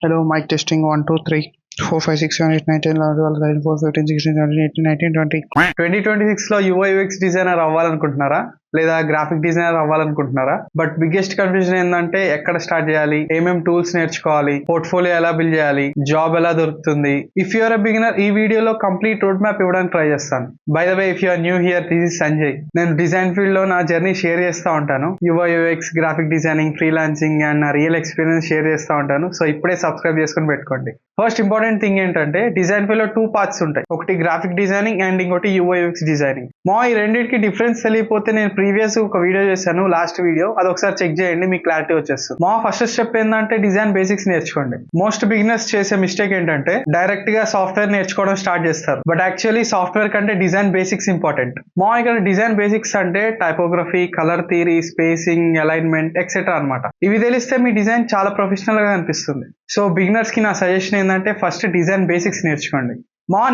Hello, mic testing 1, 2, 3, 4, 5, 6, 7, 8, 9, 10, 11, 12, 13, 14, 15, 16, 17, 18, 19, 20. 2026 లో UI UX designer అవ్వాలనుకుంటున్నారా లేదా గ్రాఫిక్ డిజైనర్ అవ్వాలనుకుంటున్నారా? బట్ బిగ్గెస్ట్ కన్ఫ్యూజన్ ఏంటంటే ఎక్కడ స్టార్ట్ చేయాలి, ఏమేం టూల్స్ నేర్చుకోవాలి, పోర్ట్ఫోలియో ఎలా బిల్డ్ చేయాలి, జాబ్ ఎలా దొరుకుతుంది? ఇఫ్ యూఆర్ ఎ బిగినర్ ఈ వీడియోలో కంప్లీట్ రోడ్ మ్యాప్ ఇవ్వడానికి ట్రై చేస్తాను. By the way, if you're new here, this is Sanjay. నేను డిజైన్ ఫీల్డ్ లో నా జర్నీ షేర్ చేస్తూ ఉంటాను. UI UX, graphic designing, freelancing and నా రియల్ ఎక్స్పీరియన్స్ షేర్ చేస్తూ ఉంటాను. సో ఇప్పుడే సబ్స్క్రైబ్ చేసుకుని పెట్టుకోండి. ఫస్ట్ ఇంపార్టెంట్ థింగ్ ఏంటంటే డిజైన్ ఫీల్డ్ లో 2 పార్ట్స్ ఉంటాయి. ఒకటి గ్రాఫిక్ డిజైనింగ్ అండ్ ఇంకోటి యూఐ యూఎక్స్ డిజైనింగ్. ఈ రెండింటికి డిఫరెన్స్ తెలియకపోతే నేను ప్రీవియస్ ఒక వీడియో చేశాను, లాస్ట్ వీడియో, అది ఒకసారి చెక్ చేయండి, మీకు క్లారిటీ వచ్చేస్తుంది. ఫస్ట్ స్టెప్ ఏంటంటే డిజైన్ బేసిక్స్ నేర్చుకోండి. మోస్ట్ బిగినర్స్ చేసే మిస్టేక్ ఏంటంటే డైరెక్ట్ గా సాఫ్ట్వేర్ నేర్చుకోవడం స్టార్ట్ చేస్తారు. బట్ యాక్చువల్లీ సాఫ్ట్వేర్ కంటే డిజైన్ బేసిక్స్ ఇంపార్టెంట్. ఇక్కడ డిజైన్ బేసిక్స్ అంటే typography, colour theory, spacing, alignment etcetera అనమాట. ఇవి తెలిస్తే మీ డిజైన్ చాలా ప్రొఫెషనల్ గా కనిపిస్తుంది. సో బిగినర్స్ కి నా సజెషన్ ఏంటంటే ఫస్ట్ డిజైన్ బేసిక్స్ నేర్చుకోండి.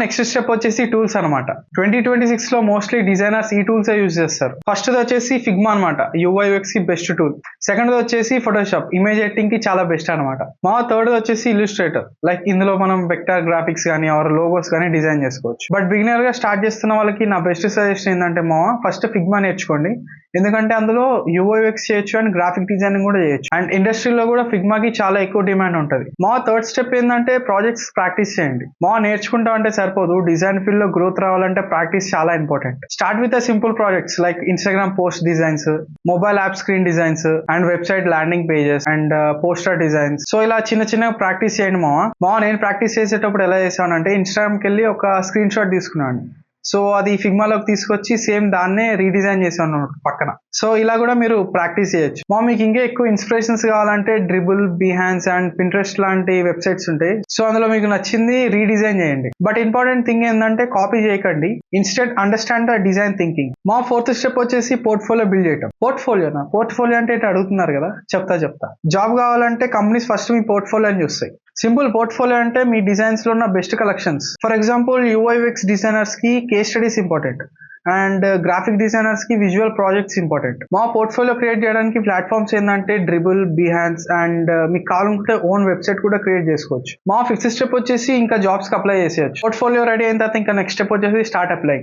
నెక్స్ట్ స్టెప్ వచ్చేసి టూల్స్ అనమాట. 2026 లో మోస్ట్లీ డిజైనర్స్ ఈ టూల్స్ యూజ్ చేస్తారు. ఫస్ట్ వచ్చేసి ఫిగ్మా అనమాట, యూఐ యూఎక్స్ కి బెస్ట్ టూల్. సెకండ్ వచ్చేసి ఫోటోషాప్, ఇమేజ్ ఎడిటింగ్ కి చాలా బెస్ట్ అనమాట. థర్డ్ వచ్చేసి ఇల్లుస్ట్రేటర్, లైక్ ఇందులో మనం వెక్టర్ గ్రాఫిక్స్ కానీ ఆర్ లోగోస్ కానీ డిజైన్ చేసుకోవచ్చు. బట్ బిగినర్ గా స్టార్ట్ చేస్తున్న వాళ్ళకి నా బెస్ట్ సజెషన్ ఏంటంటే ఫస్ట్ ఫిగ్మా నేర్చుకోండి. ఎందుకంటే అందులో యూఐ యూఎక్స్ చేయొచ్చు అండ్ గ్రాఫిక్ డిజైనింగ్ కూడా చేయొచ్చు. అండ్ ఇండస్ట్రీలో కూడా ఫిగ్మాకి చాలా ఎక్కువ డిమాండ్ ఉంటుంది. థర్డ్ స్టెప్ ఏంటంటే ప్రాజెక్ట్స్ ప్రాక్టీస్ చేయండి. నేర్చుకుంటా అంటే సరిపోదు, డిజైన్ ఫీల్డ్ లో గ్రోత్ రావాలంటే ప్రాక్టీస్ చాలా important. Start with simple projects like Instagram post designs, mobile app screen designs and website landing pages and poster designs. So ఇలా చిన్న చిన్నగా ప్రాక్టీస్ చేయండి. నేను ప్రాక్టీస్ చేసేటప్పుడు ఎలా చేశానంటే ఇన్స్టాగ్రామ్కి వెళ్ళి ఒక స్క్రీన్ షాట్ తీసుకున్నాను. సో అది ఫిగ్మాలోకి తీసుకొచ్చి సేమ్ దాన్నే రీడిజైన్ చేశాను పక్కన. సో ఇలా కూడా మీరు ప్రాక్టీస్ చేయొచ్చు. మీకు ఇంకా ఎక్కువ ఇన్స్పిరేషన్స్ కావాలంటే డ్రిబుల్, బిహాన్స్ అండ్ పింట్రెస్ట్ లాంటి వెబ్సైట్స్ ఉంటాయి. సో అందులో మీకు నచ్చింది రీడిజైన్ చేయండి. బట్ ఇంపార్టెంట్ థింగ్ ఏంటంటే కాపీ చేయకండి, instead understand the design thinking. Fourth step వచ్చేసి పోర్ట్ఫోలియో బిల్డ్ చేయటం. పోర్ట్ఫోలియో అంటే అడుగుతున్నారు కదా, చెప్తా. జాబ్ కావాలంటే కంపెనీస్ ఫస్ట్ మీ పోర్ట్ఫోలియోని చూస్తాయి. సింపుల్ పోర్ట్ఫోలియో అంటే మీ డిజైన్స్ లో ఉన్న best collections. For example UI UX designers కి case studies important and graphic designers కి visual projects important. Portfolio create చేయడానికి ప్లాట్ఫామ్స్ ఏంటంటే డ్రిబుల్, బిహాన్స్ అండ్ మీకు కావాలనుకుంటే ఓన్ వెబ్సైట్ కూడా క్రియేట్ చేసుకోవచ్చు. ఫిఫ్త్ స్టెప్ వచ్చేసి ఇంకా జాబ్స్ కి అప్లై చేసేయచ్చు. పోర్ట్ఫోలియో రెడీ అయిన తర్వాత ఇంకా నెక్స్ట్ స్టెప్ వచ్చేసి స్టార్ట్ అప్లై.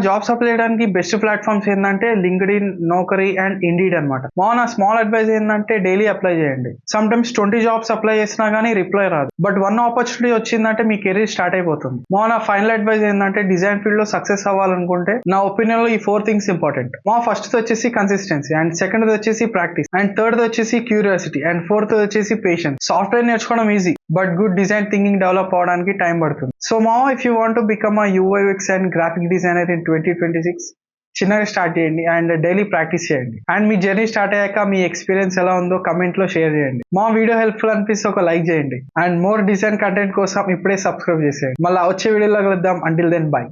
జాబ్స్ అప్లై చేయడానికి బెస్ట్ ప్లాట్ఫామ్స్ ఏంటంటే లింక్డ్ఇన్, నౌకరీ అండ్ ఇండీడ్ అనమాట. నా స్మాల్ అడ్వైజ్ ఏంటంటే డైలీ అప్లై చేయండి. సమ్ టైమ్స్ 20 జాబ్స్ అప్లై చేసినా కానీ రిప్లై రాదు. బట్ వన్ ఆపర్చునిటీ వచ్చిందంటే మీ కెరీర్ స్టార్ట్ అయిపోతుంది. నా ఫైనల్ అడ్వైజ్ ఏంటంటే డిజైన్ ఫీల్డ్ లో సక్సెస్ అవ్వాలనుకుంటే నా ఒపీనియన్ లో ఈ 4 థింగ్స్ ఇంపార్టెంట్. ఫస్ట్ వచ్చేసి కన్సిస్టెన్సీ అండ్ సెకండ్ వచ్చేసి ప్రాక్టీస్ అండ్ థర్డ్ వచ్చేసి క్యూరియాసిటీ అండ్ ఫోర్త్ వచ్చేసి పేషెన్స్. సాఫ్ట్వేర్ నేర్చుకోవడం easy, but good design thinking develop అవడానికి టైం పడుతుంది. So if you want to become a UI UX and graphic designer in 2026, చిన్నగా start చేయండి and daily practice చేయండి. And me journey start అయ్యాక మీ experience ఎలా ఉందో comment లో షేర్ చేయండి. వీడియో హెల్ప్ఫుల్ అనిపిస్తే ఒక లైక్ చేయండి. అండ్ మోర్ డిజైన్ కంటెంట్ కోసం ఇప్పుడే సబ్స్క్రైబ్ చేసేయండి. మళ్ళీ వచ్చే వీడియోలో కలుద్దాం. Until then by.